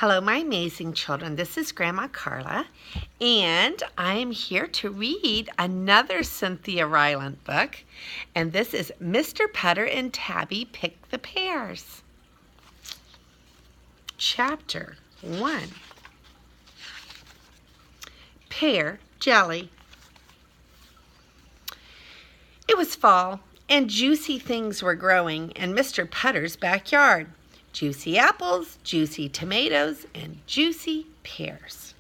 Hello, my amazing children. This is Grandma Carla, and I am here to read another Cynthia Rylant book, and this is Mr. Putter and Tabby Pick the Pears. Chapter 1. Pear Jelly. It was fall, and juicy things were growing in Mr. Putter's backyard. Juicy apples, juicy tomatoes, and juicy pears.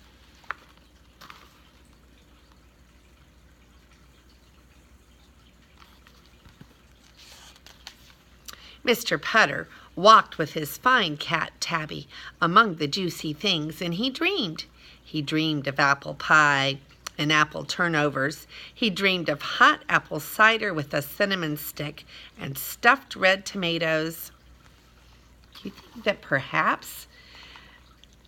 Mr. Putter walked with his fine cat Tabby among the juicy things, and he dreamed. He dreamed of apple pie and apple turnovers. He dreamed of hot apple cider with a cinnamon stick and stuffed red tomatoes. Do you think that perhaps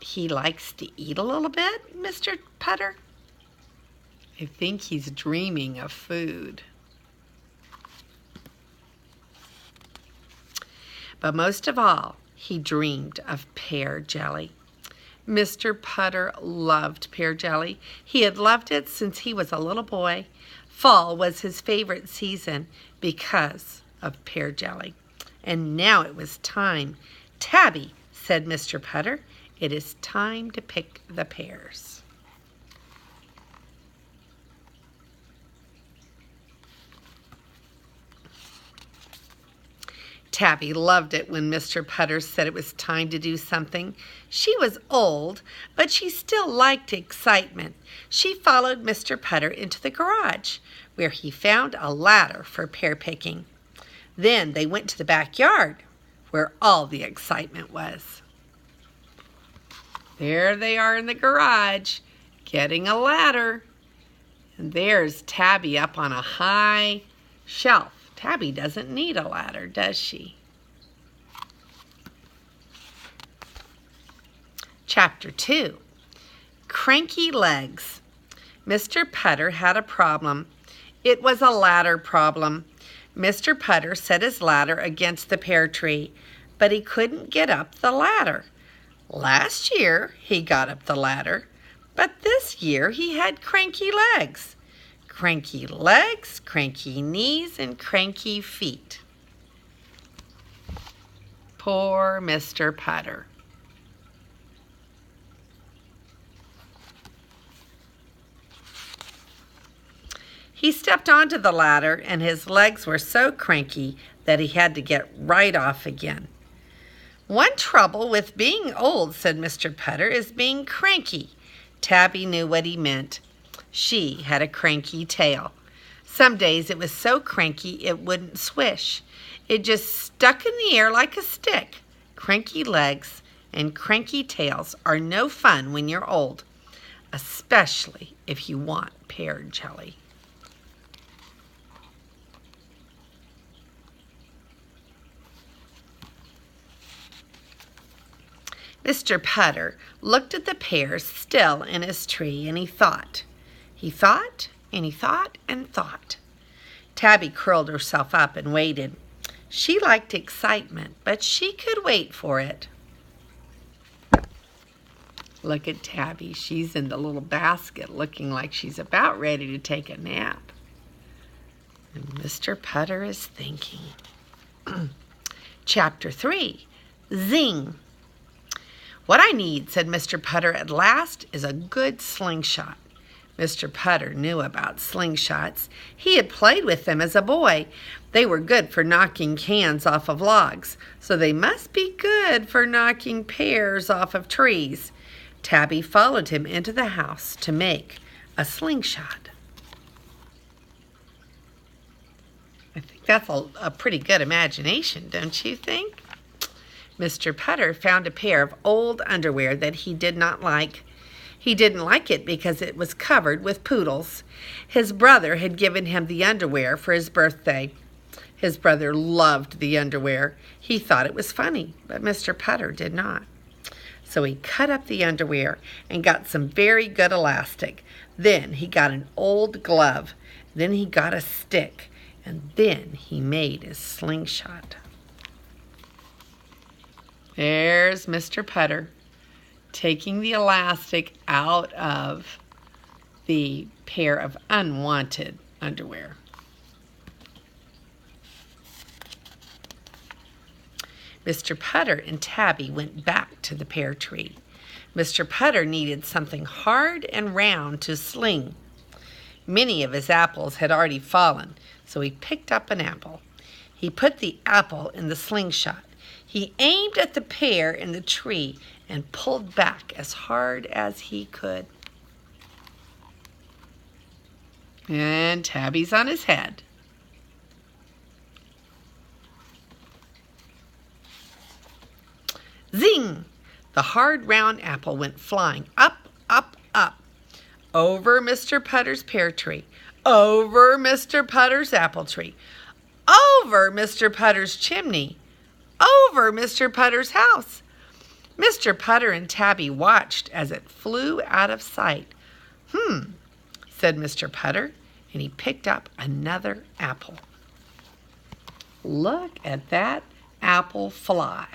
he likes to eat a little bit, Mr. Putter? I think he's dreaming of food. But most of all, he dreamed of pear jelly. Mr. Putter loved pear jelly. He had loved it since he was a little boy. Fall was his favorite season because of pear jelly. And now it was time. "Tabby," said Mr. Putter, "it is time to pick the pears." Tabby loved it when Mr. Putter said it was time to do something. She was old, but she still liked excitement. She followed Mr. Putter into the garage, where he found a ladder for pear picking. Then they went to the backyard, where all the excitement was. There they are in the garage, getting a ladder. And there's Tabby up on a high shelf. Tabby doesn't need a ladder, does she? Chapter 2. Cranky Legs. Mr. Putter had a problem. It was a ladder problem. Mr. Putter set his ladder against the pear tree, but he couldn't get up the ladder. Last year he got up the ladder, but this year he had cranky legs. Cranky legs, cranky knees, and cranky feet. Poor Mr. Putter. He stepped onto the ladder, and his legs were so cranky that he had to get right off again. "One trouble with being old," said Mr. Putter, "is being cranky." Tabby knew what he meant. She had a cranky tail. Some days it was so cranky it wouldn't swish. It just stuck in the air like a stick. Cranky legs and cranky tails are no fun when you're old, especially if you want pear jelly. Mr. Putter looked at the pears still in his tree, and he thought. He thought, and he thought, and thought. Tabby curled herself up and waited. She liked excitement, but she could wait for it. Look at Tabby. She's in the little basket looking like she's about ready to take a nap. And Mr. Putter is thinking. Chapter 3. Zing. "What I need," said Mr. Putter at last, "is a good slingshot." Mr. Putter knew about slingshots. He had played with them as a boy. They were good for knocking cans off of logs, so they must be good for knocking pears off of trees. Tabby followed him into the house to make a slingshot. I think that's a pretty good imagination, don't you think? Mr. Putter found a pair of old underwear that he did not like. He didn't like it because it was covered with poodles. His brother had given him the underwear for his birthday. His brother loved the underwear. He thought it was funny, but Mr. Putter did not. So he cut up the underwear and got some very good elastic. Then he got an old glove. Then he got a stick. And then he made his slingshot. There's Mr. Putter. taking the elastic out of the pair of unwanted underwear. Mr. Putter and Tabby went back to the pear tree. Mr. Putter needed something hard and round to sling. Many of his apples had already fallen, so he picked up an apple. He put the apple in the slingshot. He aimed at the pear in the tree and pulled back as hard as he could. And Tabby's on his head. Zing! The hard round apple went flying up, up, up, over Mr. Putter's pear tree, over Mr. Putter's apple tree, over Mr. Putter's chimney, over Mr. Putter's house. Mr. Putter and Tabby watched as it flew out of sight. Said Mr. Putter, and he picked up another apple. Look at that apple fly.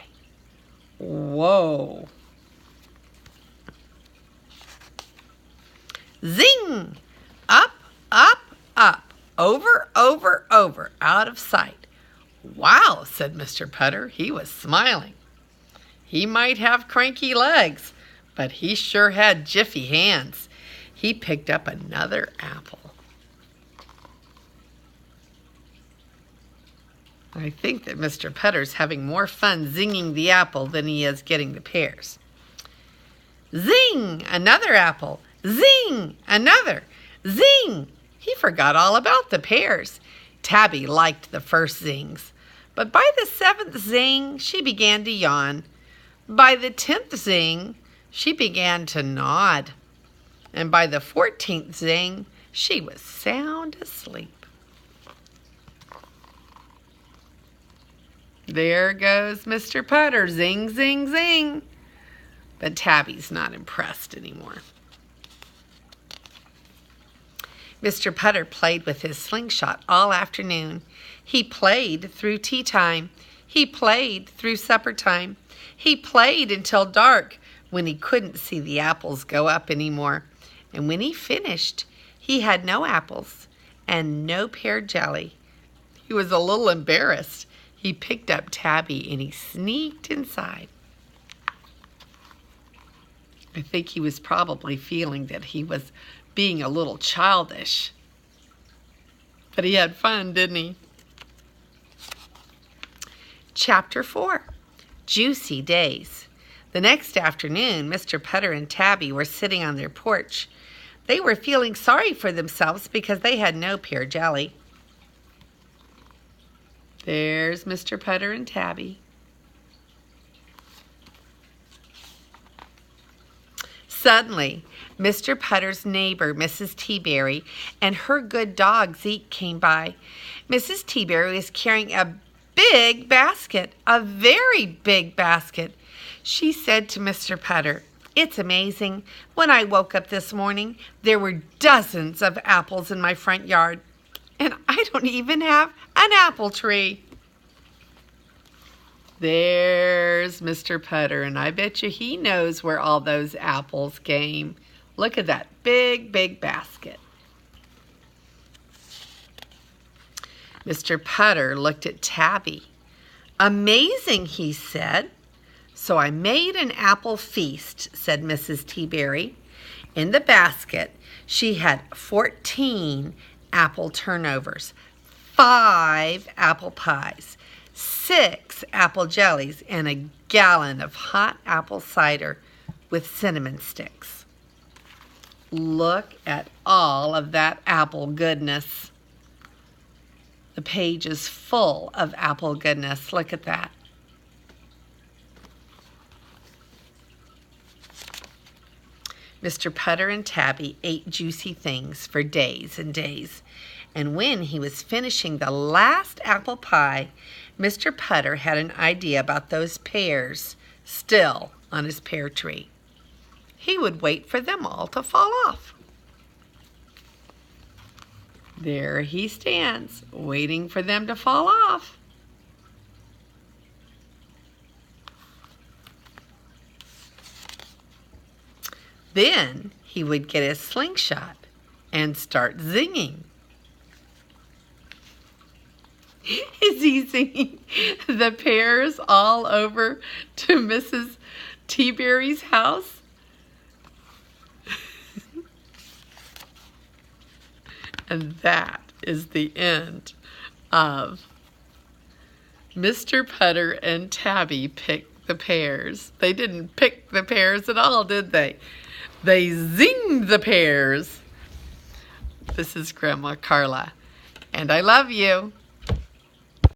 Whoa. Zing! Up, up, up, over, over, over, out of sight. Wow, said Mr. Putter. He was smiling. He might have cranky legs, but he sure had jiffy hands. He picked up another apple. I think that Mr. Putter's having more fun zinging the apple than he is getting the pears. Zing! Another apple. Zing! Another. Zing! He forgot all about the pears. Tabby liked the first zings, but by the 7th zing, she began to yawn. By the 10th zing, she began to nod. And by the 14th zing, she was sound asleep. There goes Mr. Putter, zing, zing, zing. But Tabby's not impressed anymore. Mr. Putter played with his slingshot all afternoon. He played through tea time. He played through supper time. He played until dark when he couldn't see the apples go up anymore. And when he finished, he had no apples and no pear jelly. He was a little embarrassed. He picked up Tabby and he sneaked inside. I think he was probably feeling that he was being a little childish. But he had fun, didn't he? Chapter 4, Juicy Days. The next afternoon, Mr. Putter and Tabby were sitting on their porch. They were feeling sorry for themselves because they had no pear jelly. There's Mr. Putter and Tabby. Suddenly, Mr. Putter's neighbor, Mrs. Teaberry, and her good dog, Zeke, came by. Mrs. Teaberry was carrying a big basket, a very big basket. She said to Mr. Putter, "It's amazing. When I woke up this morning, there were dozens of apples in my front yard. And I don't even have an apple tree." There's Mr. Putter, and I bet you he knows where all those apples came. Look at that big, big basket. Mr. Putter looked at Tabby. "Amazing," he said. "So I made an apple feast," said Mrs. Teaberry. In the basket, she had 14 apple turnovers, 5 apple pies, 6 apple jellies, and a gallon of hot apple cider with cinnamon sticks. Look at all of that apple goodness. The page is full of apple goodness. Look at that. Mr. Putter and Tabby ate juicy things for days and days. And when he was finishing the last apple pie, Mr. Putter had an idea about those pears still on his pear tree. He would wait for them all to fall off. There he stands, waiting for them to fall off. Then he would get his slingshot and start zinging. Is he singing the pears all over to Mrs. T-Berry's house? And that is the end of Mr. Putter and Tabby Pick the Pears. They didn't pick the pears at all, did they? They zinged the pears. This is Grandma Carla, and I love you.